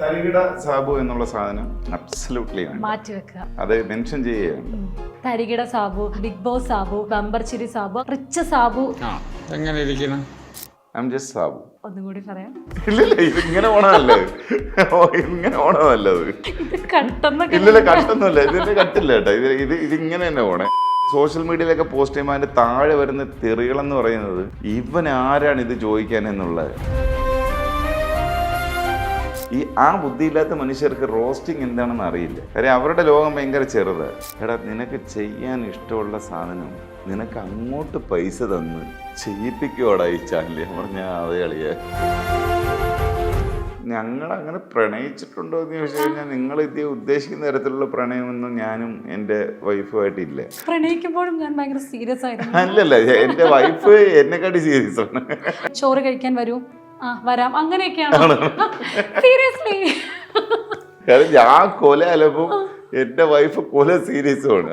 തരികിട സാബു എന്നുള്ള സാധനം അബ്സല്യൂട്ട്ലി മാറ്റിവെക്കുക. അത് മെൻഷൻ ചെയ്യുകയാണ്. തരികിട Sabu, Bigg Boss Sabu, bumper ചിരി സാബു, റിച്ച് സാബു. എങ്ങനെ ഇരിക്കണം? I'm just Sabu. ഒന്നും കൂടി പറയാം. ഇല്ലില്ല, ഇത് ഇങ്ങനെ ഓണമല്ലേ, ഇങ്ങനെ ഓണമല്ല അത്. ഇല്ലല്ല, കട്ടൊന്നുമല്ല, ഇതിന്റെ കട്ടില്ല കേട്ടോ. ഇതിങ്ങനെ തന്നെ ഓണേ. സോഷ്യൽ മീഡിയയിലൊക്കെ പോസ്റ്റ് ചെയ്യുമ്പോൾ അതിന്റെ താഴെ വരുന്ന തെറികളെന്ന് പറയുന്നത് ഇവൻ ആരാണ് ഇത് ചോദിക്കാൻ എന്നുള്ളത്. ആ ബുദ്ധിയില്ലാത്ത മനുഷ്യർക്ക് റോസ്റ്റിംഗ് എന്താണെന്ന് അറിയില്ല. കാര്യം അവരുടെ ലോകം ഭയങ്കര ചെറുത്. എടാ, നിനക്ക് ചെയ്യാൻ ഇഷ്ടമുള്ള സാധനം നിനക്ക് അങ്ങോട്ട് പൈസ തന്ന് ചെയ്യിപ്പിക്കുവോടാ ഈ ചാനൽ. പറഞ്ഞാൽ അതേ കളിയാ. ഞങ്ങൾ അങ്ങനെ പ്രണയിച്ചിട്ടുണ്ടോ എന്ന് ചോദിച്ചു കഴിഞ്ഞാൽ നിങ്ങൾ ഇത് ഉദ്ദേശിക്കുന്ന തരത്തിലുള്ള പ്രണയമൊന്നും ഞാനും എൻ്റെ വൈഫുമായിട്ടില്ല. പ്രണയിക്കുമ്പോഴും ഞാൻ ഭയങ്കര സീരിയസ് ആയിരുന്നു. അല്ലല്ല, എൻ്റെ വൈഫ് എന്നെക്കാട്ടി സീരിയസ് ആണ്. ചോറ് കഴിക്കാൻ വരൂ, വരാം, അങ്ങനെയൊക്കെയാണ്. സീരിയസ്ലി. കാരണം ഞാൻ കൊല അലപ്പും എൻ്റെ വൈഫ് കൊല സീരിയസുമാണ്.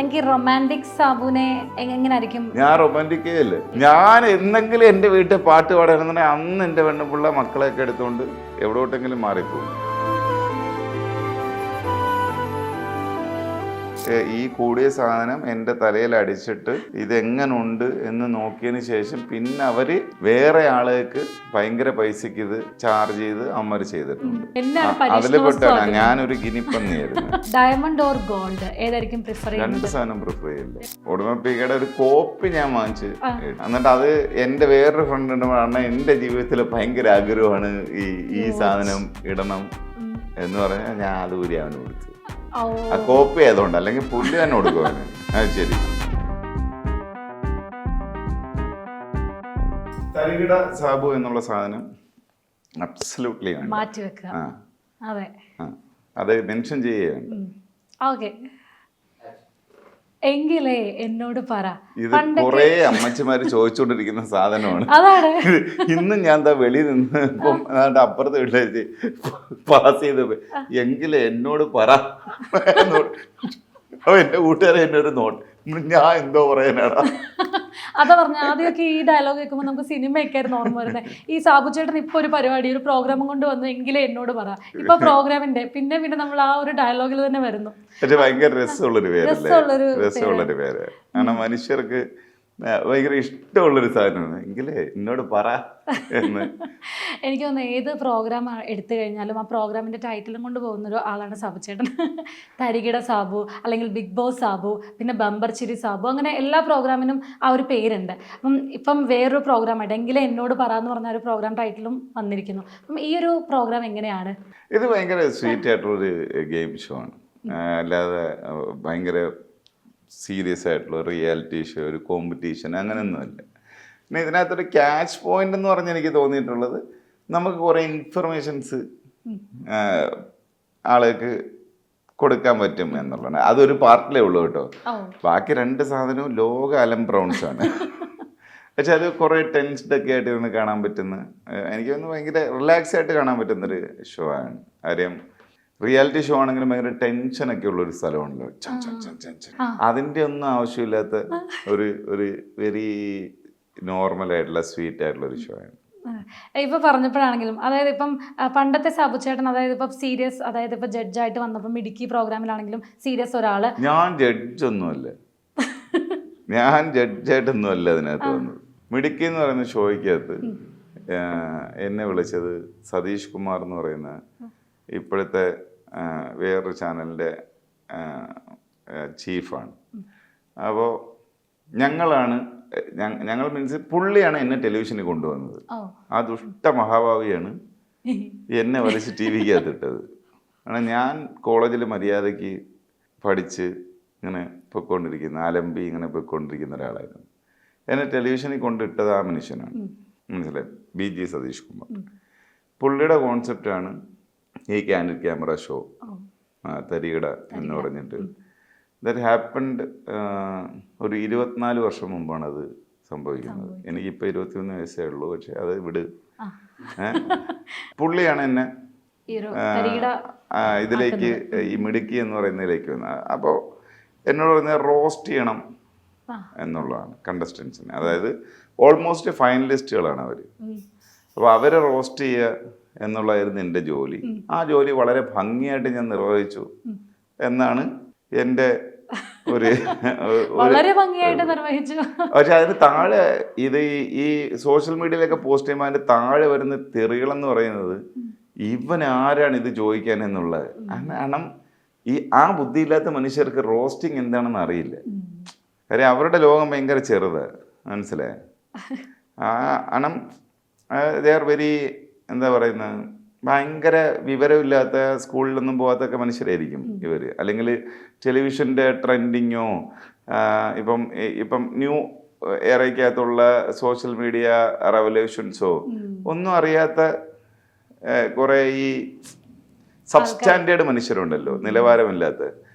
എനിക്ക് റൊമാൻറ്റിക് സാബുവിനെ എങ്ങനെയായിരിക്കും? ഞാൻ റൊമാൻറ്റിക്കേ അല്ല. ഞാൻ എന്തെങ്കിലും എൻ്റെ വീട്ടിൽ പാട്ട് പാടാനെന്നുണ്ടെങ്കിൽ അന്ന് എൻ്റെ പെണ്ണുപിള്ള മക്കളെയൊക്കെ എടുത്തുകൊണ്ട് എവിടോട്ടെങ്കിലും മാറിപ്പോകും. ഈ കൂടിയ സാധനം എൻ്റെ തലയിൽ അടിച്ചിട്ട് ഇതെങ്ങനുണ്ട് എന്ന് നോക്കിയതിന് ശേഷം പിന്നെ അവര് വേറെ ആളുകൾക്ക് ഭയങ്കര പൈസക്ക് ഇത് ചാർജ് ചെയ്ത് അമ്മര് ചെയ്തിട്ടുണ്ട്. അതില് പെട്ടാണ് ഞാനൊരു ഗിനിപ്പന്നിയായിരുന്നു. ഡയമണ്ട് ഓർ ഗോൾഡ് ഏതായിരിക്കും പ്രിഫർ ചെയ്യുന്നത്? 2 സാധനം പ്രിഫർ ചെയ്യില്ല. ഉടമപ്പിക്കയുടെ ഒരു കോപ്പി ഞാൻ വാങ്ങിച്ച്, എന്നിട്ട് അത് എൻ്റെ വേറൊരു ഫ്രണ്ട് ഉണ്ട്, പറഞ്ഞാൽ എൻ്റെ ജീവിതത്തിൽ ഭയങ്കര ആഗ്രഹമാണ് ഈ സാധനം ഇടണം എന്ന് പറഞ്ഞാൽ ഞാൻ അത് ഊരി അവന് കൊടുത്തു. ആ കോപ്പി ആയതുകൊണ്ട്, അല്ലെങ്കിൽ പുല്ല് തന്നെ കൊടുക്കുവാന്. അത് ശരി. തരികിട സാബു എന്നുള്ള സാധനം അബ്സല്യൂട്ട്ലി മാറ്റിവെക്കുക. അതെ, അത് മെൻഷൻ ചെയ്യുകയാണ്. ഓക്കെ. എങ്കിലേ എന്നോട് പറ. ഇത് കുറെ അമ്മച്ചിമാര് ചോദിച്ചുകൊണ്ടിരിക്കുന്ന സാധനമാണ്. അതാണ് ഇന്നും ഞാൻ എന്താ വെളിയിൽ നിന്ന് ഇപ്പം അപ്പുറത്ത് വീട്ടിലേക്ക് പാസ് ചെയ്ത് പോയി. എങ്കിലേ എന്നോട് പറ. എന്റെ കൂട്ടുകാരെ എന്നെ ഒരു നോട്ട്, ഞാൻ എന്തോ പറയാനാടാ. അതാ പറഞ്ഞ, ആദ്യമൊക്കെ ഈ ഡയലോഗ് കേൾക്കുമ്പോൾ നമുക്ക് സിനിമയൊക്കെയായിരുന്നു ഓർമ്മ വരുന്നത്. ഈ സാബു ചേട്ടൻ ഇപ്പൊ ഒരു പരിപാടി, ഒരു പ്രോഗ്രാമും കൊണ്ട് വന്നു, എങ്കിലേ എന്നോട് പറ. ഇപ്പൊ പ്രോഗ്രാമിന്റെ പിന്നെ നമ്മൾ ആ ഒരു ഡയലോഗിൽ തന്നെ വരുന്നു. പക്ഷെ ഭയങ്കര രസമുള്ളൊരു പേര്. കാരണം മനുഷ്യർക്ക് ഭയങ്കര ഇഷ്ടമുള്ളൊരു സാധനമാണ്. എങ്കിലേ എന്നോട് പറ എന്ന്. എനിക്ക് തോന്നുന്നു ഏത് പ്രോഗ്രാം എടുത്തു കഴിഞ്ഞാലും ആ പ്രോഗ്രാമിന്റെ ടൈറ്റിലും കൊണ്ട് പോകുന്ന ഒരു ആളാണ് സാബു ചേട്ടൻ. തരികിട സാബു, അല്ലെങ്കിൽ ബിഗ് ബോസ് സാബു, പിന്നെ ബമ്പർ ചിരി സാബു, അങ്ങനെ എല്ലാ പ്രോഗ്രാമിനും ആ ഒരു പേരുണ്ട്. ഇപ്പം വേറൊരു പ്രോഗ്രാമായിട്ട് എങ്കിലേ എന്നോട് പറ എന്ന് പറഞ്ഞ ഒരു പ്രോഗ്രാം ടൈറ്റിലും വന്നിരിക്കുന്നു. അപ്പം ഈ ഒരു പ്രോഗ്രാം എങ്ങനെയാണ്? ഇത് ഭയങ്കര സ്വീറ്റ് ആയിട്ടുള്ളൊരു ഗെയിം ഷോ ആണ്. അല്ലാതെ ഭയങ്കര സീരിയസ് ആയിട്ടുള്ള റിയാലിറ്റി ഷോ, ഒരു കോമ്പറ്റീഷൻ അങ്ങനെയൊന്നുമല്ല. പിന്നെ ഇതിനകത്തൊരു ക്യാച്ച് പോയിന്റ് എന്ന് പറഞ്ഞ് എനിക്ക് തോന്നിയിട്ടുള്ളത്, നമുക്ക് കുറേ ഇൻഫർമേഷൻസ് ആൾക്ക് കൊടുക്കാൻ പറ്റും എന്നുള്ളതാണ്. അതൊരു പാർട്ടിലേ ഉള്ളൂ കേട്ടോ. ബാക്കി 2 സാധനവും ലോക അലം ബ്രൗൺസ് ആണ്. പക്ഷെ അത് കുറേ ടെൻസ്ഡ് ഒക്കെ ആയിട്ട് ഇരുന്ന് കാണാൻ പറ്റുന്ന, എനിക്ക് തോന്നുന്നു ഭയങ്കര റിലാക്സ് ആയിട്ട് കാണാൻ പറ്റുന്നൊരു ഷോ ആണ്. കാര്യം റിയാലിറ്റി ഷോ ആണെങ്കിലും ഭയങ്കര ടെൻഷനൊക്കെ ഉള്ളൊരു സ്ഥലമാണല്ലോ. അതിൻ്റെ ഒന്നും ആവശ്യമില്ലാത്ത ഒരു വെരി നോർമൽ ആയിട്ടുള്ള സ്വീറ്റ് ആയിട്ടുള്ള ഒരു ഷോ ആണ്. ഇപ്പൊ പറഞ്ഞപ്പോഴാണെങ്കിലും, അതായത് ഇപ്പം പണ്ടത്തെ സാബു ചേട്ടൻ, അതായത് ഇപ്പം സീരിയസ്, അതായത് ഇപ്പൊ ജഡ്ജായിട്ട് വന്നപ്പം ഇടുക്കി പ്രോഗ്രാമിലാണെങ്കിലും സീരിയസ് ഒരാള്. ഞാൻ ജഡ്ജൊന്നുമല്ല, ഞാൻ ജഡ്ജായിട്ടൊന്നുമല്ല അതിനകത്ത് വന്നത്. മിടുക്കി എന്ന് പറയുന്ന ഷോയ്ക്കകത്ത് എന്നെ വിളിച്ചത് സതീഷ് കുമാർ എന്ന് പറയുന്ന ഇപ്പോഴത്തെ വേറൊരു ചാനലിൻ്റെ ചീഫാണ്. അപ്പോൾ ഞങ്ങൾ മീൻസ് പുള്ളിയാണ് എന്നെ ടെലിവിഷനിൽ കൊണ്ടുവന്നത്. ആ ദുഷ്ട മഹാഭാവിയാണ് എന്നെ വലിച്ച് ടി വിക്കകത്തിട്ടത്. കാരണം ഞാൻ കോളേജിൽ മര്യാദയ്ക്ക് പഠിച്ച് ഇങ്ങനെ പൊയ്ക്കൊണ്ടിരിക്കുന്ന, അലമ്പി ഇങ്ങനെ പൊയ്ക്കൊണ്ടിരിക്കുന്ന ഒരാളായിരുന്നു. എന്നെ ടെലിവിഷനിൽ കൊണ്ടിട്ടത് ആ മനുഷ്യനാണ്. മനസ്സിലായി? BG സതീഷ് കുമാർ. പുള്ളിയുടെ കോൺസെപ്റ്റാണ് ഈ ക്യാൻഡിഡ് ക്യാമറ ഷോ, തരികിട എന്ന് പറഞ്ഞിട്ട്. ദാറ്റ് ഹാപ്പൻഡ് ഒരു 24 വർഷം മുമ്പാണ് അത് സംഭവിക്കുന്നത്. എനിക്കിപ്പോൾ 21 വയസ്സേ ഉള്ളൂ. പക്ഷെ അത് വിട്. പുള്ളിയാണ് എന്നെ ഇതിലേക്ക്, ഈ മിടുക്കി എന്ന് പറയുന്നതിലേക്ക് വന്നത്. അപ്പോൾ എന്നോട് പറഞ്ഞാൽ റോസ്റ്റ് ചെയ്യണം എന്നുള്ളതാണ് കണ്ടസ്റ്റൻസിന്. അതായത് ഓൾമോസ്റ്റ് ഫൈനലിസ്റ്റുകളാണ് അവർ. അപ്പോൾ അവരെ റോസ്റ്റ് ചെയ്യുക എന്നുള്ളതായിരുന്നു എൻ്റെ ജോലി. ആ ജോലി വളരെ ഭംഗിയായിട്ട് ഞാൻ നിർവഹിച്ചു എന്നാണ് എൻ്റെ ഒരു വളരെ ഭംഗിയായിട്ട് നിർവഹിച്ചു. പക്ഷെ അതിന് താഴെ ഇത് ഈ സോഷ്യൽ മീഡിയയിലൊക്കെ പോസ്റ്റ് ചെയ്യുമ്പോൾ അതിൻ്റെ താഴെ വരുന്ന തെറികളെന്ന് പറയുന്നത് ഇവൻ ആരാണ് ഇത് ചോദിക്കാൻ എന്നുള്ളത്. കാരണം ആ ബുദ്ധിയില്ലാത്ത മനുഷ്യർക്ക് റോസ്റ്റിംഗ് എന്താണെന്ന് അറിയില്ല. കാര്യം അവരുടെ ലോകം ഭയങ്കര ചെറുതാണ്, മനസ്സിലായ? കാരണം ദേ ആർ വെരി എന്താ പറയുന്നത്, ഭയങ്കര വിവരമില്ലാത്ത സ്കൂളിലൊന്നും പോകാത്തൊക്കെ മനുഷ്യരായിരിക്കും ഇവർ. അല്ലെങ്കിൽ ടെലിവിഷൻ്റെ ട്രെൻഡിങ്ങോ ഇപ്പം ന്യൂ എറയ്ക്കകത്തുള്ള സോഷ്യൽ മീഡിയ റെവല്യൂഷൻസോ ഒന്നും അറിയാത്ത കുറേ ഈ സബ്സ്റ്റാൻഡേർഡ് മനുഷ്യരുണ്ടല്ലോ, നിലവാരമില്ലാത്ത.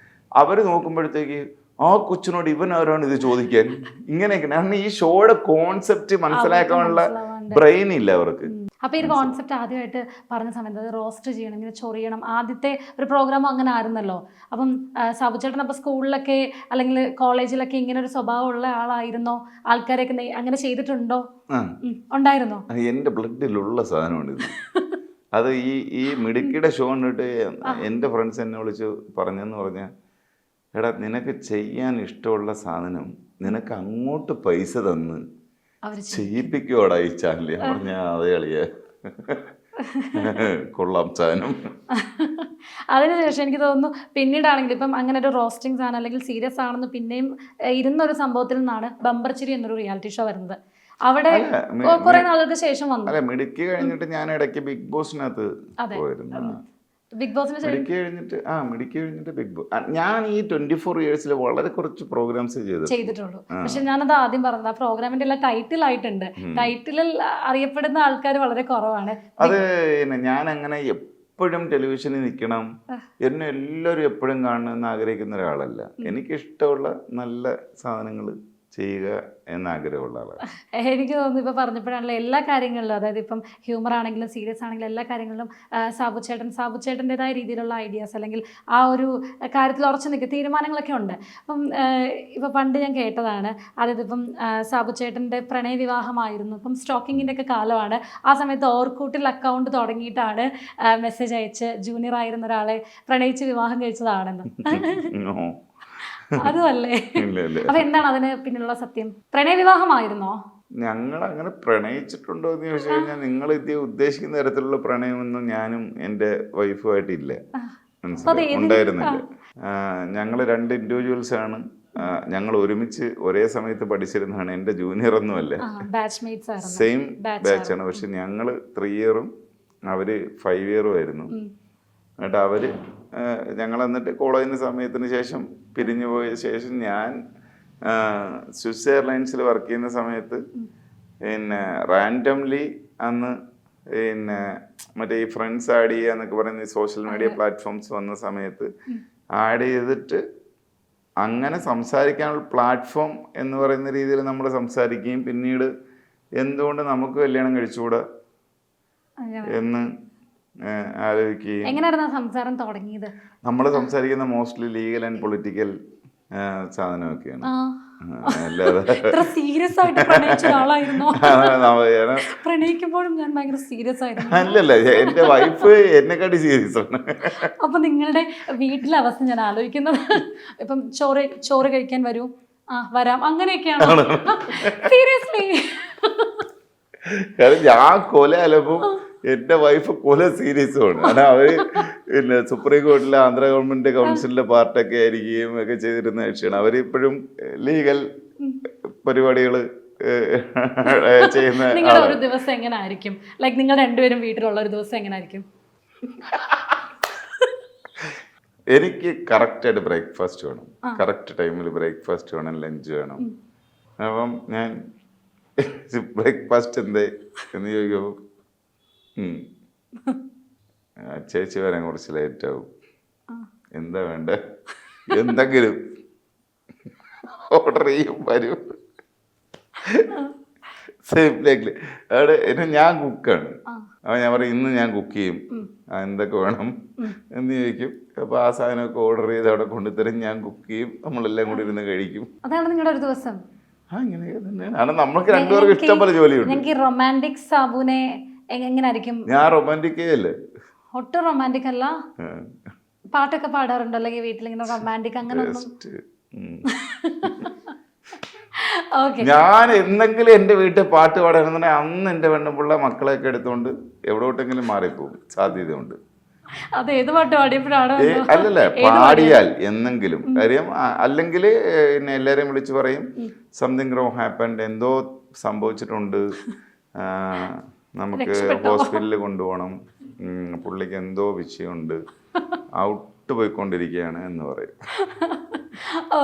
അവർ നോക്കുമ്പോഴത്തേക്ക് ആ കൊച്ചിനോട് ഇവൻ ആരാണ് ഇത് ചോദിക്കാൻ, ഇങ്ങനെയൊക്കെ. കാരണം ഈ ഷോയുടെ കോൺസെപ്റ്റ് മനസ്സിലാക്കാനുള്ള ബ്രെയിൻ ഇല്ല അവർക്ക്. അപ്പോൾ ഈ ഒരു കോൺസെപ്റ്റ് ആദ്യമായിട്ട് പറഞ്ഞ സമയത്ത് അത് റോസ്റ്റ് ചെയ്യണം, ഇങ്ങനെ ചൊറിയണം, ആദ്യത്തെ ഒരു പ്രോഗ്രാം അങ്ങനെ ആയിരുന്നല്ലോ. അപ്പം സാബു ചേട്ടൻ അപ്പോൾ സ്കൂളിലൊക്കെ അല്ലെങ്കിൽ കോളേജിലൊക്കെ ഇങ്ങനെ ഒരു സ്വഭാവമുള്ള ആളായിരുന്നോ? ആൾക്കാരെയൊക്കെ അങ്ങനെ ചെയ്തിട്ടുണ്ടോ? ഉണ്ടായിരുന്നോ? എൻ്റെ ബ്ലഡിലുള്ള സാധനമാണ് ഇത്. അത് ഈ മിടുക്കിയുടെ ഷോ കണ്ടിട്ട് എൻ്റെ ഫ്രണ്ട്സ് എന്നെ വിളിച്ച് പറഞ്ഞെന്ന് പറഞ്ഞാൽ, എടാ നിനക്ക് ചെയ്യാൻ ഇഷ്ടമുള്ള സാധനം നിനക്ക് അങ്ങോട്ട് പൈസ തന്ന് ചെയ്യിപ്പിക്കുവാടാ ഈ ചാനൽ. ഞാൻ പറഞ്ഞ അതേ കളിയ കൊള്ളാം സാധനം. അതിനുശേഷം എനിക്ക് തോന്നുന്നു പിന്നീടാണെങ്കിൽ ഇപ്പം അങ്ങനെ ഒരു റോസ്റ്റിംഗ് സാധനം അല്ലെങ്കിൽ സീരിയസ് ആണെന്ന് പിന്നെയും ഇരുന്നൊരു സംഭവത്തിൽ നിന്നാണ് ബമ്പർച്ചിരി എന്നൊരു റിയാലിറ്റി ഷോ വരുന്നത്. അവിടെ കുറെ നാളുകൾക്ക് ശേഷം വന്നു. അല്ല, മിടുക്കി കഴിഞ്ഞിട്ട് ഞാൻ ഇടയ്ക്ക് ബിഗ് ബോസിനകത്ത് പോയിരുന്നു. ബിഗ് ബോസിന് മിടുക്കി കഴിഞ്ഞിട്ട് ബിഗ് ബോസ്. ഞാൻ ഈ 24 ഇയേഴ്സിൽ വളരെ കുറച്ച് പ്രോഗ്രാംസ് ചെയ്തിട്ടുള്ളൂ. പക്ഷെ ഞാനത് ആദ്യം പറഞ്ഞത് ആ പ്രോഗ്രാമിന്റെ എല്ലാം ടൈറ്റിൽ ആയിട്ടുണ്ട്. ടൈറ്റിലിൽ അറിയപ്പെടുന്ന ആൾക്കാർ വളരെ കുറവാണ്. അത് ഞാൻ അങ്ങനെ എപ്പോഴും ടെലിവിഷനിൽ നിൽക്കണം, എന്നെ എല്ലാവരും എപ്പോഴും കാണണമെന്ന് ആഗ്രഹിക്കുന്ന ഒരാളല്ല. എനിക്കിഷ്ടമുള്ള നല്ല സാധനങ്ങൾ ചെയ്യുക എന്നാഗ്രഹമുള്ള ആളാണ്. എനിക്ക് തോന്നുന്നു ഇപ്പോൾ പറഞ്ഞപ്പോഴാണല്ലോ എല്ലാ കാര്യങ്ങളിലും, അതായത് ഇപ്പം ഹ്യൂമർ ആണെങ്കിലും സീരിയസ് ആണെങ്കിലും എല്ലാ കാര്യങ്ങളിലും സാബു ചേട്ടൻ്റെതായ രീതിയിലുള്ള ഐഡിയാസ് അല്ലെങ്കിൽ ആ ഒരു കാര്യത്തിൽ ഉറച്ചു നിൽക്കുക തീരുമാനങ്ങളൊക്കെ ഉണ്ട്. അപ്പം ഇപ്പോൾ പണ്ട് ഞാൻ കേട്ടതാണ്, അതായത് ഇപ്പം സാബു ചേട്ടൻ്റെ പ്രണയ വിവാഹമായിരുന്നു, ഇപ്പം സ്റ്റോക്കിങ്ങിൻ്റെ ഒക്കെ കാലമാണ്. ആ സമയത്ത് ഓർക്കൂട്ടിൽ അക്കൗണ്ട് തുടങ്ങിയിട്ടാണ് മെസ്സേജ് അയച്ച് ജൂനിയർ ആയിരുന്ന ഒരാളെ പ്രണയിച്ച് വിവാഹം കഴിച്ചതാണെന്ന്. അതുമല്ലേ? അപ്പൊ എന്താണ് അതിന് പിന്നിലുള്ള സത്യം? പ്രണയ വിവാഹമായിരുന്നോ? ഞങ്ങൾ അങ്ങനെ പ്രണയിച്ചിട്ടുണ്ടോ എന്ന് ചോദിച്ചു കഴിഞ്ഞാൽ, നിങ്ങൾ ഇത് ഉദ്ദേശിക്കുന്ന തരത്തിലുള്ള പ്രണയമൊന്നും ഞാനും എൻ്റെ വൈഫുമായിട്ടില്ല, മനസ്സിലായി, ഉണ്ടായിരുന്നില്ല. ഞങ്ങൾ 2 ഇൻഡിവിജ്വൽസ് ആണ്. ഞങ്ങൾ ഒരുമിച്ച് ഒരേ സമയത്ത് പഠിച്ചിരുന്നതാണ്. എൻ്റെ ജൂനിയർ ഒന്നുമല്ല, സെയിം ബാച്ചാണ്. പക്ഷെ ഞങ്ങൾ 3 ഇയറും അവര് 5 ഇയറും ആയിരുന്നു. എന്നിട്ട് അവര് ഞങ്ങൾ എന്നിട്ട് കോളേജിന് സമയത്തിന് ശേഷം പിരിഞ്ഞു പോയ ശേഷം ഞാൻ സ്വിസ് എയർലൈൻസിൽ വർക്ക് ചെയ്യുന്ന സമയത്ത് പിന്നെ റാൻഡംലി അന്ന് പിന്നെ മറ്റേ ഈ ഫ്രണ്ട്സ് ആഡ് ചെയ്യുക എന്നൊക്കെ പറയുന്ന സോഷ്യൽ മീഡിയ പ്ലാറ്റ്ഫോംസ് വന്ന സമയത്ത് ആഡ് ചെയ്തിട്ട് അങ്ങനെ സംസാരിക്കാനുള്ള പ്ലാറ്റ്ഫോം എന്ന് പറയുന്ന രീതിയിൽ നമ്മൾ സംസാരിക്കുകയും പിന്നീട് എന്തുകൊണ്ട് നമുക്ക് കല്യാണം കഴിച്ചുകൂടാ എന്ന് ആലോചിക്കുകയും. എങ്ങനെയായിരുന്നു സംസാരം തുടങ്ങിയത്? നമ്മൾ സംസാരിക്കുന്ന മോസ്റ്റ്ലി ലീഗൽ ആൻഡ് പൊളിറ്റിക്കൽ സാധനമൊക്കെയാണ്. അല്ലാതെ സീരിയസ് ആയിട്ട് പ്രണയിച്ച ആളായിരുന്നോ? പ്രണയിക്കുമ്പോഴും ഞാൻ ഭയങ്കര സീരിയസ് ആയിരുന്നു. അല്ലല്ല, എന്റെ വൈഫ് എന്നെക്കാട്ടി സീരിയസ് ആണ്. അപ്പൊ നിങ്ങളുടെ വീട്ടിലെ അവസ്ഥ ഞാൻ ആലോചിക്കുന്നത്, ഇപ്പം ചോറ് കഴിക്കാൻ വരൂ, വരാം, അങ്ങനെയൊക്കെയാണ്. സീരിയസ്ലി ഞാൻ കൊല അലപ്പും എൻ്റെ വൈഫ് കൊല സീരിയസുമാണ്. കാരണം അവര് പിന്നെ സുപ്രീം കോടതിയിലെ ആന്ധ്ര ഗവൺമെന്റ് കൗൺസിലിന്റെ പാർട്ടൊക്കെ ആയിരിക്കുകയും ഒക്കെ ചെയ്തിരുന്ന കക്ഷിയാണ്. അവരിപ്പോഴും ലീഗൽ പരിപാടികൾ ചെയ്യുന്ന. നിങ്ങളുടെ ഒരു ദിവസം എങ്ങനെ ആയിരിക്കും? ലൈക്ക് നിങ്ങൾ രണ്ടുപേരും വീട്ടിലുള്ള ഒരു ദിവസം എങ്ങനെ ആയിരിക്കും? എനിക്ക് കറക്റ്റായിട്ട് ബ്രേക്ക്ഫാസ്റ്റ് വേണം, കറക്റ്റ് ടൈമിൽ ബ്രേക്ക്ഫാസ്റ്റ് വേണം, ലഞ്ച് വേണം. അപ്പം ഞാൻ ബ്രേക്ക്ഫാസ്റ്റ് എന്തേ എന്ന് ചോദിക്കുമ്പോൾ ചേച്ചി വരാൻ കുറച്ച് ലേറ്റ് ആവും, എന്താ വേണ്ട എന്തെങ്കിലും ഓർഡർ ചെയ്യും, വരും. സെയിം അവിടെ എന്നെ ഞാൻ കുക്കാണ്. അപ്പോൾ ഞാൻ പറയും ഇന്ന് ഞാൻ കുക്ക് ചെയ്യും, എന്തൊക്കെ വേണം എന്ന് ചോദിക്കും. അപ്പോൾ ആ സാധനമൊക്കെ ഓർഡർ ചെയ്ത് അവിടെ കൊണ്ടുതരും, ഞാൻ കുക്ക് ചെയ്യും, നമ്മളെല്ലാം കൂടി ഇരുന്ന് കഴിക്കും. അതാണ് നിങ്ങളുടെ ഒരു ദിവസം? ഇങ്ങനെയൊക്കെ തന്നെയാണ്. നമുക്ക് രണ്ടുപേർക്കും ഇഷ്ടംപോലെ ജോലിയുണ്ട്. എനിക്ക് റൊമാൻറ്റിക് സാബുനെ എങ്ങനായിരിക്കും? ഞാൻ റൊമാൻറ്റിക്കേ അല്ലേ. ഒട്ടും റൊമാൻറ്റിക് അല്ല. പാട്ടൊക്കെ പാടാറുണ്ടോ അല്ലെങ്കിൽ വീട്ടിലിങ്ങനെ റൊമാൻറ്റിക് അങ്ങനെ ഒന്നും? ഓക്കെ. ഞാൻ എന്തെങ്കിലും എൻ്റെ വീട്ടിൽ പാട്ട് പാടാനെന്നുണ്ടെങ്കിൽ അന്ന് എൻ്റെ പെണ്ണുപിള്ള മക്കളെയൊക്കെ എടുത്തുകൊണ്ട് എവിടോട്ടെങ്കിലും മാറിപ്പോകും സാധ്യതയുണ്ട്. അത് ഏത് പാട്ട് പാടിയപ്പോഴാണോ? അല്ലല്ല, പാടിയാൽ എന്നെങ്കിലും കാര്യം. അല്ലെങ്കിൽ എന്നെ എല്ലാവരെയും വിളിച്ച് പറയും സംതിങ് റോങ് ഹാപ്പൻഡ്, എന്തോ സംഭവിച്ചിട്ടുണ്ട്, നമുക്ക് ഹോസ്പിറ്റലിൽ കൊണ്ടുപോകണം, പുള്ളിക്ക് എന്തോ വിഷയമുണ്ട്, ഔട്ട് പോയിക്കൊണ്ടിരിക്കുകയാണ് എന്ന് പറയും.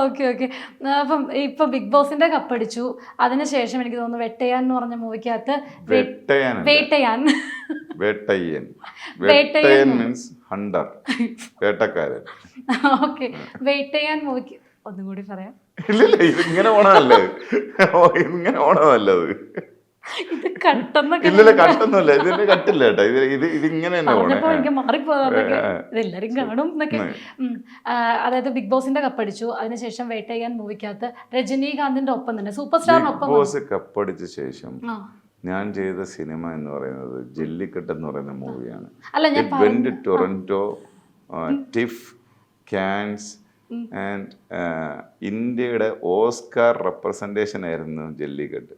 Okay okay. അപ്പം ഇപ്പൊ ബിഗ് ബോസിന്റെ കപ്പടിച്ചു, അതിനുശേഷം എനിക്ക് തോന്നുന്നു വെട്ടയാൻ എന്ന് പറഞ്ഞ മൂവിക്കകത്ത് വേട്ടയൻ മീൻസ് ഹണ്ടർ, വേട്ടക്കാരൻ. ഓക്കെ. വേട്ടയാൻ മൂവിക്ക് ഒന്നും കൂടി പറയാം. ഇല്ലില്ല, ഇതിങ്ങനെ ഓണമല്ലേ, ഇങ്ങനെ ഓണമല്ലത്. ഇത് കട്ടെന്ന് ഇല്ലല്ല, കട്ടൊന്നുമില്ല, ഇതിന്റെ കട്ടില്ല കേട്ടോ. ഇതിങ്ങനെ തന്നെ എനിക്ക് മാറിപ്പോതൊക്കെ ഇതെല്ലാരും കാണും എന്നൊക്കെ. അതായത് ബിഗ് ബോസിന്റെ കപ്പടിച്ചു, അതിനുശേഷം വേട്ടയാൻ മൂവിക്കകത്ത് രജനീകാന്തിന്റെ ഒപ്പം തന്നെ സൂപ്പർ സ്റ്റാറിനൊപ്പം. ബിഗ് ബോസ് കപ്പടിച്ച ശേഷം ഞാൻ ചെയ്ത സിനിമ എന്ന് പറയുന്നത് ജെല്ലിക്കെട്ട് എന്ന് പറയുന്ന മൂവിയാണ്. ടൊറന്റോ, ടിഫ്, കാൻസ് ആൻഡ് ഇന്ത്യയുടെ ഓസ്കാർ റെപ്രസെന്റേഷൻ ആയിരുന്നു ജെല്ലിക്കെട്ട്.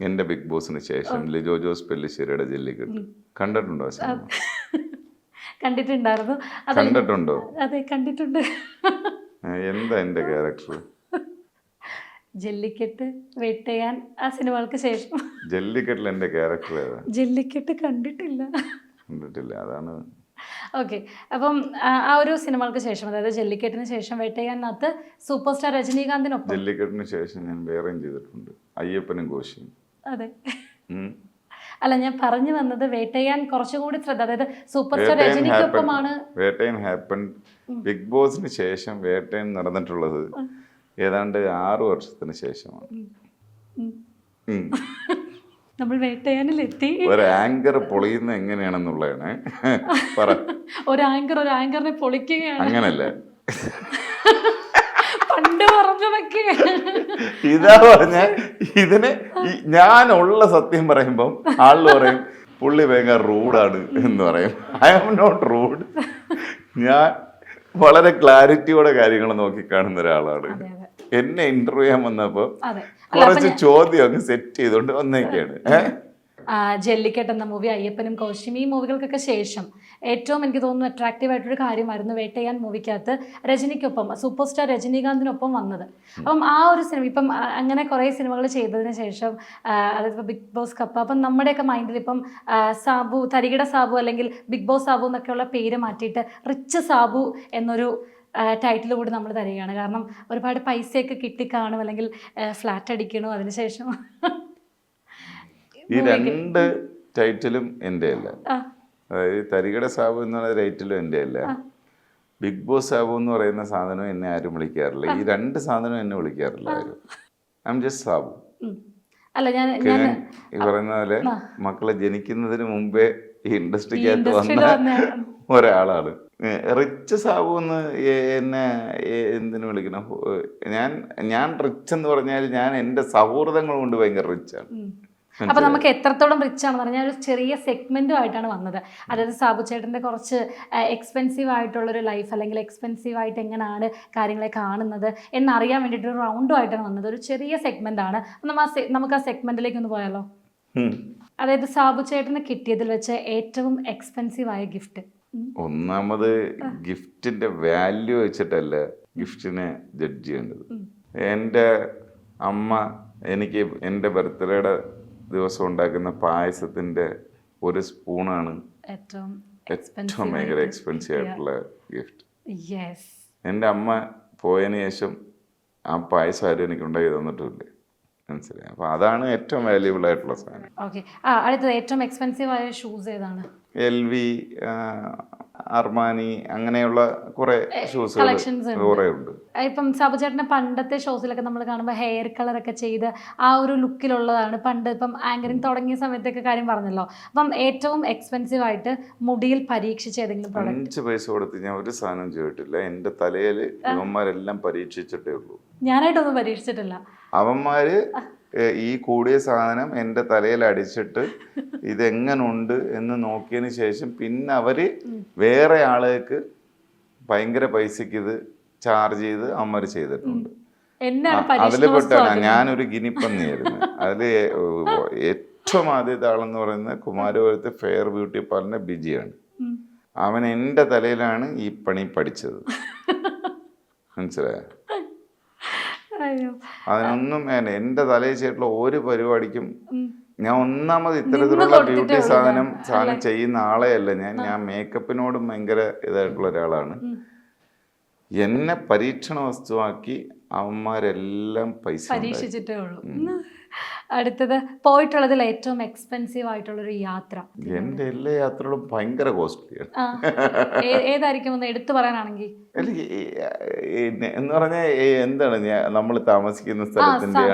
എൻ്റെ ബിഗ് ബോസിന് ശേഷം ലിജോ ജോസ് പെല്ലിശ്ശേരിയുടെ ജെല്ലിക്കെട്ട് കണ്ടിട്ടുണ്ടോ? കണ്ടിട്ടുണ്ടായിരുന്നു. കണ്ടിട്ടുണ്ടോ? അതെ, കണ്ടിട്ടുണ്ട്. എന്താ എൻ്റെ ക്യാരക്ടർ? ജെല്ലിക്കെട്ട്, വേട്ടയാൻ, ആ സിനിമകൾക്ക് ശേഷം. ജെല്ലിക്കെട്ടിൽ എൻ്റെ ക്യാരക്ടർ ഏതാ? ജെല്ലിക്കെട്ട് കണ്ടിട്ടില്ല. അതാണ്. ഓക്കെ. അപ്പം ആ ഒരു സിനിമകൾക്ക് ശേഷം, അതായത് ജെല്ലിക്കെട്ടിന് ശേഷം വേട്ടയാനകത്ത് സൂപ്പർ സ്റ്റാർ രജനീകാന്തിനൊപ്പം. ജെല്ലിക്കെട്ടിന് ശേഷം ഞാൻ വേറെയും ചെയ്തിട്ടുണ്ട്, അയ്യപ്പനും കോശിയും. അതെ. അല്ല, ഞാൻ പറഞ്ഞു വന്നത് വേട്ടയാൻ കുറച്ചുകൂടി ശ്രദ്ധ, അതായത് സൂപ്പർ സ്റ്റാർ രജനിക്കൊപ്പമാണ്. വേട്ടയൻ ഹാപ്പൻ. ബിഗ് ബോസിന് ശേഷം വേട്ടയൻ നടന്നിട്ടുള്ളത് ഏതാണ്ട് 6 വർഷത്തിന് ശേഷമാണ്. നമ്മൾ വേട്ടയാനിലെത്തി. ഒരു ആങ്കർ പൊളിയുന്ന എങ്ങനെയാണെന്നുള്ളതാണ് പറ. ഒരു ആങ്കറിനെ പൊളിക്കുകയാണ്. അങ്ങനല്ല, പണ്ട് പറഞ്ഞതൊക്കെ ഇതാ പറഞ്ഞ. ഇതിന് ഞാനുള്ള സത്യം പറയുമ്പം ആള് പറയും പുള്ളി ഭയങ്കര റൂഡാണ് എന്ന് പറയും. I am not rude. ഞാൻ വളരെ ക്ലാരിറ്റിയോടെ കാര്യങ്ങൾ നോക്കി കാണുന്ന ഒരാളാണ്. എന്നെ ഇന്റർവ്യൂ ചെയ്യാൻ വന്നപ്പോ കുറച്ച് ചോദ്യം അങ്ങ് സെറ്റ് ചെയ്തോണ്ട് വന്നേക്കാണ്. ജെല്ലിക്കെട്ട് എന്ന മൂവി, അയ്യപ്പനും കോശിയും, ഈ മൂവികൾക്കൊക്കെ ശേഷം ഏറ്റവും എനിക്ക് തോന്നുന്നു അട്രാക്റ്റീവ് ആയിട്ടൊരു കാര്യമായിരുന്നു വേട്ടയാൻ മൂവിക്കകത്ത് രജനിക്കൊപ്പം സൂപ്പർ സ്റ്റാർ രജനീകാന്തിനൊപ്പം വന്നത്. അപ്പം ആ ഒരു സിനിമ ഇപ്പം അങ്ങനെ കുറേ സിനിമകൾ ചെയ്തതിന് ശേഷം, അതായത് ഇപ്പോൾ ബിഗ് ബോസ് കപ്പ്, അപ്പം നമ്മുടെയൊക്കെ മൈൻഡിൽ ഇപ്പം സാബു, തരികിട സാബു അല്ലെങ്കിൽ ബിഗ് ബോസ് സാബു എന്നൊക്കെയുള്ള പേര് മാറ്റിയിട്ട് റിച്ച് സാബു എന്നൊരു ടൈറ്റിൽ കൂടി നമ്മൾ തരികയാണ്. കാരണം ഒരുപാട് പൈസയൊക്കെ കിട്ടിക്കാണും, അല്ലെങ്കിൽ ഫ്ലാറ്റ് അടിക്കണോ, അതിനുശേഷം ഈ 2 ടൈറ്റിലും എൻ്റെ അല്ല. അതായത് തരികിട സാബു എന്നുള്ള ടൈറ്റിലും എൻ്റെ അല്ല. ബിഗ് ബോസ് സാബു എന്ന് പറയുന്ന സാധനം എന്നെ ആരും വിളിക്കാറില്ല. ഈ 2 സാധനം എന്നെ വിളിക്കാറില്ല ആരും. I am just Sabu. അല്ല, ഞാൻ ഈ പറയുന്ന പോലെ മക്കളെ ജനിക്കുന്നതിന് മുമ്പേ ഈ ഇൻഡസ്ട്രിക്കകത്ത് വന്ന ഒരാളാണ്. റിച്ച് സാബു എന്ന് എന്നെ എന്തിനു വിളിക്കണം? ഞാൻ റിച്ച് എന്ന് പറഞ്ഞാൽ ഞാൻ എൻ്റെ സൗഹൃദങ്ങൾ കൊണ്ട് ഭയങ്കര റിച്ചാണ്. അപ്പൊ നമുക്ക് എത്രത്തോളം റിച്ച് ആണെന്ന് പറഞ്ഞാൽ ഒരു ചെറിയ സെഗ്മെന്റും ആയിട്ടാണ് വന്നത്. അതായത് സാബു ചേട്ടന്റെ കുറച്ച് എക്സ്പെൻസീവ് ആയിട്ടുള്ളൊരു ലൈഫ്, അല്ലെങ്കിൽ എക്സ്പെൻസീവ് ആയിട്ട് എങ്ങനെയാണ് കാര്യങ്ങളെ കാണുന്നത് എന്നറിയാൻ വേണ്ടിയിട്ട് ഒരു റൗണ്ടും ആയിട്ടാണ് വന്നത്. ഒരു ചെറിയ സെഗ്മെന്റ് ആണ്. നമുക്ക് ആ സെഗ്മെന്റിലേക്ക് ഒന്ന് പോയാലോ? അതായത് സാബു ചേട്ടന് കിട്ടിയതിൽ വെച്ച് ഏറ്റവും എക്സ്പെൻസീവ് ആയ ഗിഫ്റ്റ്. ഒന്നാമത് ഗിഫ്റ്റിന്റെ വാല്യൂ വെച്ചിട്ടല്ല ഗിഫ്റ്റിനെ ജഡ്ജ് ചെയ്യേണ്ടത്. എൻ്റെ അമ്മ എനിക്ക് എൻ്റെ ബർത്ത്ഡേയുടെ ദിവസം ഉണ്ടാക്കുന്ന പായസത്തിന്റെ ഒരു സ്പൂണാണ് ഏറ്റവും ഭയങ്കര എക്സ്പെൻസീവ് ആയിട്ടുള്ള ഗിഫ്റ്റ്. എൻ്റെ അമ്മ പോയതിന് ശേഷം ആ പായസം ആരും എനിക്ക് ഉണ്ടാക്കി തന്നിട്ടില്ല. മനസ്സിലായി? അപ്പൊ അതാണ് ഏറ്റവും വാല്യൂബിൾ ആയിട്ടുള്ള സാധനം. അടുത്തത് ഏറ്റവും എക്സ്പെൻസീവ് ആയ ഷൂസ് ഏതാണ്? LV, അർമാനി, അങ്ങനെയുള്ള കുറെ ഷൂസ് കുറെ ഉണ്ട്. ഇപ്പം സാബു ചേട്ടന്റെ പണ്ടത്തെ ഷോസിലൊക്കെ നമ്മൾ കാണുമ്പോൾ ഹെയർ കളറൊക്കെ ചെയ്ത് ആ ഒരു ലുക്കിലുള്ളതാണ് പണ്ട്. ഇപ്പം ആങ്കറിങ് തുടങ്ങിയ സമയത്തൊക്കെ കാര്യം പറഞ്ഞല്ലോ. അപ്പം ഏറ്റവും എക്സ്പെൻസീവ് ആയിട്ട് മുടിയിൽ പരീക്ഷിച്ച ഏതെങ്കിലും പ്രോഡക്റ്റ്? 5 പൈസ കൊടുത്ത് ഞാൻ ഒരു സാധനം ചെയ്തിട്ടില്ല. എൻ്റെ തലയിൽ ഇവന്മാരെല്ലാം പരീക്ഷിച്ചിട്ടേ ഉള്ളൂ. ഞാനായിട്ടൊന്നും പരീക്ഷിച്ചിട്ടില്ല. അവന്മാര് ഈ കൂടിയ സാധനം എൻ്റെ തലയിൽ അടിച്ചിട്ട് ഇതെങ്ങനുണ്ട് എന്ന് നോക്കിയതിന് ശേഷം പിന്നെ അവർ വേറെ ആളുകൾക്ക് ഭയങ്കര പൈസക്ക് ഇത് ചാർജ് ചെയ്ത് അമ്മർ ചെയ്തിട്ടുണ്ട്. അതിൽ പെട്ടാണ് ഞാനൊരു ഗിനിപ്പന്നിയായിരുന്നു. അതിൽ ഏറ്റവും ആദ്യത്തെ ആളെന്ന് പറയുന്നത് കുമാരപുരത്ത് ഫെയർ ബ്യൂട്ടി പാർലറിന്റെ ബിജിയാണ്. അവൻ എൻ്റെ തലയിലാണ് ഈ പണി പഠിച്ചത്. മനസ്സിലായോ? അതിനൊന്നും വേണ്ട. എൻ്റെ തലയിൽ ചെയ്തിട്ടുള്ള ഒരു പരിപാടിക്കും ഞാൻ ഒന്നാമത് ഇത്തരത്തിലുള്ള ബ്യൂട്ടി സാധനം ചെയ്യുന്ന ആളെ അല്ല. ഞാൻ മേക്കപ്പിനോടും ഭയങ്കര ഇതായിട്ടുള്ള ഒരാളാണ്. എന്നെ പരീക്ഷണ വസ്തുവാക്കി അവന്മാരെല്ലാം പൈസ പരീക്ഷിച്ചിട്ടേ ഉള്ളൂ. അടുത്തത് പോയിട്ടുള്ളതിൽ ഏറ്റവും എക്സ്പെൻസീവ് ആയിട്ടുള്ളൊരു യാത്ര? എൻ്റെ എല്ലാ യാത്രകളും ഭയങ്കര കോസ്റ്റ്ലിയാണ്. ഏതായിരിക്കും ഒന്ന് എടുത്തു പറയാനാണെങ്കിൽ? എന്ന് പറഞ്ഞാൽ എന്താണ് നമ്മൾ താമസിക്കുന്ന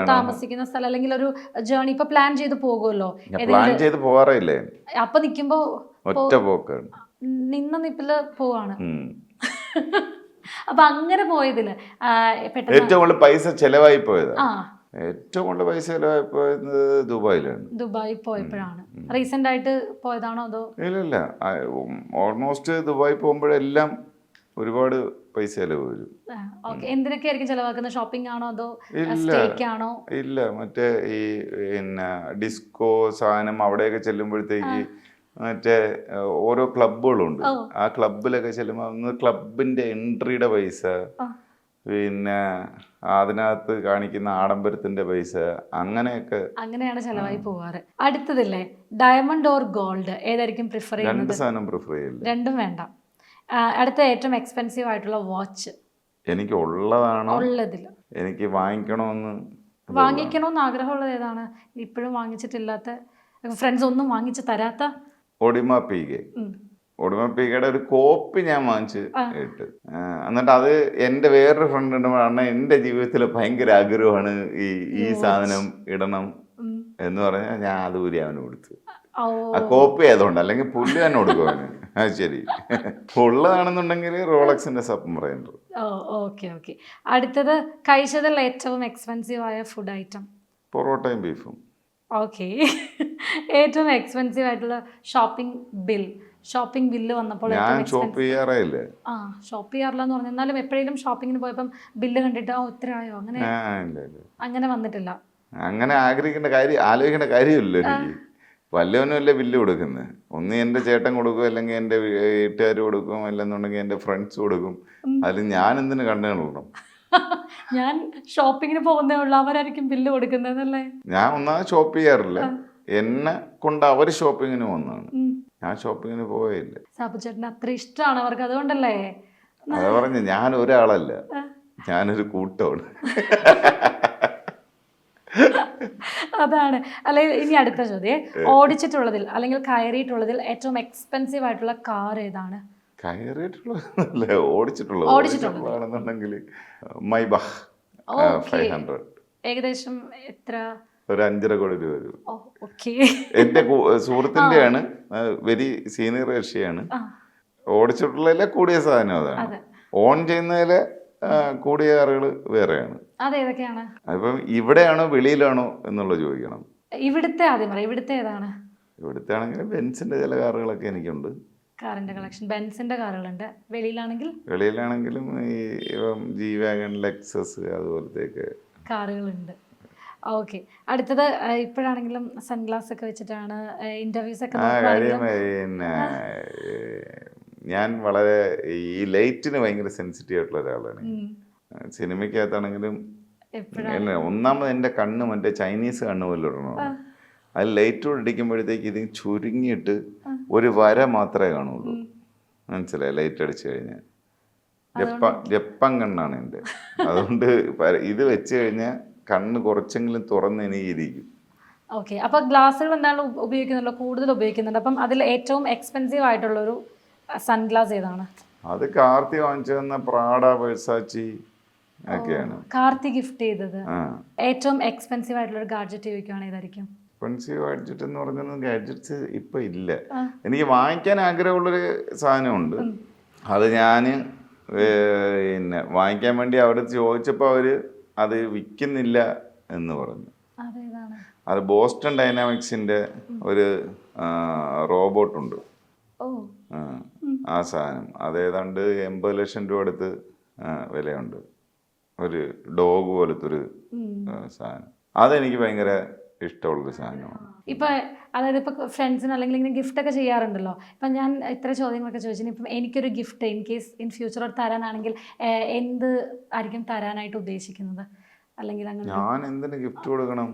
സ്ഥലം അല്ലെങ്കിൽ ഒരു ജേർണി ഇപ്പൊ പ്ലാൻ ചെയ്ത് പോകുമല്ലോ. പ്ലാൻ ചെയ്ത് പോകാറില്ലേ? അപ്പൊ നിക്കുമ്പോ ഒറ്റ പോക്കാണ്, നിന്ന നിപ്പില് പോവാണ്. അപ്പൊ അങ്ങനെ പോയതില് ഏറ്റവും കൂടുതൽ പൈസ ചെലവായി പോയത്, ഏറ്റവും കൂടുതൽ പൈസ ചെലവായി പോയത് ദുബായിലാണ്. ദുബായി പോയപ്പോഴാണ്? റീസെന്റ് ആയിട്ട് പോയതാണോ അതോ? ഇല്ല, ഓൾമോസ്റ്റ് ദുബായി പോകുമ്പോഴെല്ലാം ഒരുപാട് പൈസ ചെലവ് വരും. എന്തിനൊക്കെ ആയിരിക്കും ചെലവാക്കുന്നത്? ഷോപ്പിംഗ് ആണോ അതോ സ്റ്റേക്ക് ആണോ? ഇല്ല, മറ്റേ ഈ പിന്നെ ഡിസ്കോ സാധനം അവിടെയൊക്കെ ചെല്ലുമ്പോഴത്തേക്ക് മറ്റേ ഓരോ ക്ലബുകളുണ്ട്. ആ ക്ലബിലൊക്കെ ചെല്ലുമ്പോൾ ക്ലബിന്റെ എൻട്രിയുടെ പൈസ, പിന്നെ അതിനകത്ത് കാണിക്കുന്ന ആഡംബരത്തിന്റെ പൈസ, അങ്ങനെയാണ് ചെലവായി പോവാറ്. അടുത്തതില്ലേ, ഡയമണ്ട് ഓർ ഗോൾഡ്, ഏതായിരിക്കും പ്രിഫർ ചെയ്യുന്നത്? രണ്ട് സാധനം പ്രിഫർ ചെയ്യില്ല, രണ്ടും വേണ്ട. അടുത്ത ഏറ്റവും എക്സ്പെൻസീവ് ആയിട്ടുള്ള വാച്ച്? എനിക്ക് ഉള്ളതാണോ ഉള്ളതിൽ എനിക്ക് വാങ്ങിക്കണമെന്ന് ആഗ്രഹമുള്ളത് ഏതാണ്? ഇപ്പോഴും വാങ്ങിച്ചിട്ടില്ലാത്ത, ഫ്രണ്ട്സ് ഒന്നും വാങ്ങിച്ചു തരാത്ത? ഒഡിമ പീകയുടെ ഒരു കോപ്പി ഞാൻ വാങ്ങിച്ച് ഇട്ട്. എന്നിട്ട് അത് എൻ്റെ വേറൊരു ഫ്രണ്ട് ഉണ്ട് പറഞ്ഞാൽ എൻ്റെ ജീവിതത്തിൽ ഭയങ്കര ആഗ്രഹമാണ് ഈ സാധനം ഇടണം എന്ന് പറഞ്ഞാൽ ഞാൻ അത് ഊരി അവന് കൊടുത്തു. ആ കോപ്പി ആയതുകൊണ്ട്, അല്ലെങ്കിൽ പുല്ല് തന്നെ കൊടുക്കും അവന്. അത് ശരി. ഉള്ളതാണെന്നുണ്ടെങ്കിൽ റോളക്സിന്റെ സബ്മറൈനർ. ഓക്കെ. അടുത്തത് കഴിച്ചതിൽ ഏറ്റവും എക്സ്പെൻസീവ് ആയ ഫുഡ് ഐറ്റം? പൊറോട്ടയും ബീഫും. ഓക്കെ. ഏറ്റവും എക്സ്പെൻസീവ് ആയിട്ടുള്ള ഷോപ്പിംഗ് ബില്ല് വന്നപ്പോൾ? ഞാൻ ഷോപ്പ് ചെയ്യാറില്ല. ഷോപ്പ് ചെയ്യാറില്ലെന്ന് പറഞ്ഞു. എന്നാലും എപ്പോഴേലും ഷോപ്പിങ്ങിന് പോയപ്പം ബില്ല് കണ്ടിട്ട് ഇത്ര ആയോ അങ്ങനെ വന്നിട്ടില്ല? അങ്ങനെ ആലോചിക്കേണ്ട കാര്യമില്ല. എനിക്ക് വല്ലവനുമല്ലേ ബില്ല് കൊടുക്കുന്നത്. ഒന്ന് എൻ്റെ ചേട്ടൻ കൊടുക്കും, അല്ലെങ്കിൽ എൻ്റെ വീട്ടുകാർ കൊടുക്കും, അല്ലെന്നുണ്ടെങ്കിൽ എൻ്റെ ഫ്രണ്ട്സ് കൊടുക്കും. അതിൽ ഞാൻ എന്തിനു കണ്ടുകൊള്ളണം? ഞാൻ ഷോപ്പിങ്ങിന് പോകുന്നേ ഉള്ളൂ, അവരായിരിക്കും ബില്ല് കൊടുക്കുന്നതല്ലേ? ഞാൻ ഒന്നാമത് ഷോപ്പ് ചെയ്യാറില്ല. എന്നെ കൊണ്ട് അവർ ഷോപ്പിങ്ങിന് വന്നതാണ്, ഞാൻ ഷോപ്പിങ്ങിന് പോയില്ല. സാബു ചേട്ടന് അത്ര ഇഷ്ടമാണ് അവർക്ക്, അതുകൊണ്ടല്ലേ? അതാ പറഞ്ഞ, ഞാൻ ഒരാളല്ല, ഞാനൊരു കൂട്ടമാണ്. അതാണ്. അല്ലെങ്കിൽ ഇനി അടുത്ത ചോദ്യം, ഓടിച്ചിട്ടുള്ളതിൽ അല്ലെങ്കിൽ കയറിയിട്ടുള്ളതിൽ ഏറ്റവും എക്സ്പെൻസീവ് ആയിട്ടുള്ള കാർ ഏതാണ്? കയറിയിട്ടുള്ളതല്ലേ, ഓടിച്ചിട്ടുള്ളതാണെന്നുണ്ടെങ്കിൽ മൈബാഹ് 500. ഏകദേശം എത്ര? ഒരു 5.5 കോടി രൂപ വരും. എന്റെ സുഹൃത്തിന്റെയാണ്, വെരി സീനിയർ കക്ഷിയാണ്. ഓടിച്ചിട്ടുള്ളതിലെ കൂടിയ സാധനം അതാണ്. ഓൺ ചെയ്യുന്നതിലെ കൂടിയ കാറുകൾ വേറെയാണ്. അതേതൊക്കെയാണ്? അതിപ്പം ഇവിടെയാണോ വെളിയിലാണോ എന്നുള്ളത് ചോദിക്കണം. ഇവിടുത്തെ ആദ്യം പറയാം, ഇവിടുത്തെ ഏതാണ്? ഇവിടുത്തെ ആണെങ്കിൽ ബെൻസിന്റെ ചില കാറുകളൊക്കെ എനിക്കുണ്ട്. കാറിന്റെ കളക്ഷൻ ബെൻസിന്റെ കാറുകളുണ്ട്. വെളിയിലാണെങ്കിലും ഈ ജി വാഗൺ, ലെക്സസ് അതുപോലത്തെ കാറുകളുണ്ട്. ഓക്കെ. അടുത്തത്, ഇപ്പോഴാണെങ്കിലും സൺഗ്ലാസ് ഒക്കെ വെച്ചിട്ടാണ് ഇന്റർവ്യൂസ് ഒക്കെ. പിന്നെ ഞാൻ വളരെ ഈ ലൈറ്റിന് ഭയങ്കര സെൻസിറ്റീവ് ആയിട്ടുള്ള ഒരാളാണ്. സിനിമയ്ക്കകത്താണെങ്കിലും ഒന്നാമത് എൻ്റെ കണ്ണ് മറ്റേ ചൈനീസ് കണ്ണ് പോലെ ഇടണം. അത് ലൈറ്റോട് ഇടിക്കുമ്പോഴത്തേക്ക് ഇത് ചുരുങ്ങിയിട്ട് ഒരു വര മാത്രമേ കാണുള്ളൂ. മനസ്സിലായി? ലൈറ്റ് അടിച്ചു കഴിഞ്ഞാൽ ജപ്പാൻ കണ്ണാണ് എൻ്റെ. അതുകൊണ്ട് ഇത് വെച്ച് കഴിഞ്ഞാൽ കണ്ണ് കുറച്ചെങ്കിലും തുറന്ന് എനിക്കിരിക്കും. ഓക്കെ. അപ്പോൾ ഗ്ലാസ്സുകൾ എന്താണ് ഉപയോഗിക്കുന്നുണ്ടോ? കൂടുതൽ ഉപയോഗിക്കുന്നുണ്ട്. അപ്പം അതിൽ ഏറ്റവും എക്സ്പെൻസീവ് ആയിട്ടുള്ളൊരു സൺഗ്ലാസ് ഏതാണ്? അത് കാർത്തി വാങ്ങിച്ചു തന്ന പ്രാഡ, വെഴ്സാച്ചി ഒക്കെയാണ്. കാർത്തി ഗിഫ്റ്റ് ചെയ്തത്. ഏറ്റവും എക്സ്പെൻസീവ് ആയിട്ടുള്ള ഒരു ഗാഡ്ജറ്റ് ചോദിക്കുകയാണ്, ഏതായിരിക്കും? എക്സ്പെൻസീവ് ഗാഡ്ജറ്റ് എന്ന് പറഞ്ഞാൽ ഗാഡ്ജറ്റ്സ് ഇപ്പം ഇല്ല. എനിക്ക് വാങ്ങിക്കാൻ ആഗ്രഹമുള്ളൊരു സാധനമുണ്ട്. അത് ഞാൻ പിന്നെ വാങ്ങിക്കാൻ വേണ്ടി അവിടെ ചോദിച്ചപ്പോൾ അവർ അത് വിൽക്കുന്നില്ല എന്ന് പറഞ്ഞു. അത് ബോസ്റ്റൺ ഡൈനാമിക്സിൻ്റെ ഒരു റോബോട്ടുണ്ട്. ഓ ആ സാധനം അതേതാണ്ട് 80 ലക്ഷം രൂപ അടുത്ത് വിലയുണ്ട്. ഒരു ഡോഗ് പോലത്തെ ഒരു സാധനം. അതെനിക്ക് ഭയങ്കര ഇഷ്ടമുള്ളൊരു സാധനമാണ്. ഇപ്പം അതായത് ഇപ്പം ഫ്രണ്ട്സിന് അല്ലെങ്കിൽ ഇങ്ങനെ ഗിഫ്റ്റ് ഒക്കെ ചെയ്യാറുണ്ടല്ലോ. ഇപ്പം ഞാൻ ഇത്ര ചോദ്യങ്ങളൊക്കെ ചോദിച്ചു. ഇപ്പം എനിക്കൊരു gift in case in future തരാനാണെങ്കിൽ എന്ത് ആയിരിക്കും തരാനായിട്ട് ഉദ്ദേശിക്കുന്നത്? അല്ലെങ്കിൽ അങ്ങനെ ഞാൻ എന്തിനു ഗിഫ്റ്റ് കൊടുക്കണം?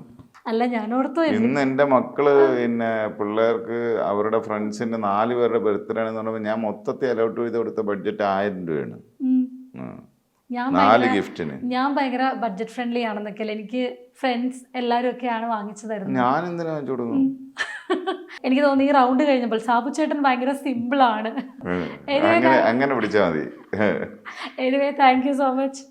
അല്ല ഞാൻ ഓർത്തു ഇന്ന് എൻ്റെ മക്കള് പിന്നെ പിള്ളേർക്ക് അവരുടെ ഫ്രണ്ട്സിന്റെ 4 പേരുടെ ബർത്ത്ഡേ ആണെന്ന് പറഞ്ഞപ്പോൾ ഞാൻ മൊത്തത്തിൽ അലോട്ട് ചെയ്ത് കൊടുത്ത ബഡ്ജറ്റ് 1000 രൂപയാണ്. ഞാൻ 4 ഗിഫ്റ്റിന്. ഞാൻ ഭയങ്കര ബഡ്ജറ്റ് ഫ്രണ്ട്ലി ആണെന്നൊക്കെ എനിക്ക് ഫ്രണ്ട്സ് എല്ലാവരും ഒക്കെയാണ് വാങ്ങിച്ചു തരുന്നത്. ഞാൻ എന്തിനാ വാങ്ങിച്ചു കൊടുക്കണം? എനിക്ക് തോന്നി ഈ റൗണ്ട് കഴിഞ്ഞപ്പോൾ സാബു ചേട്ടൻ ഭയങ്കര സിമ്പിൾ ആണ്. അങ്ങനെ പിടിച്ചാൽ മതി. Anyway thank you so much.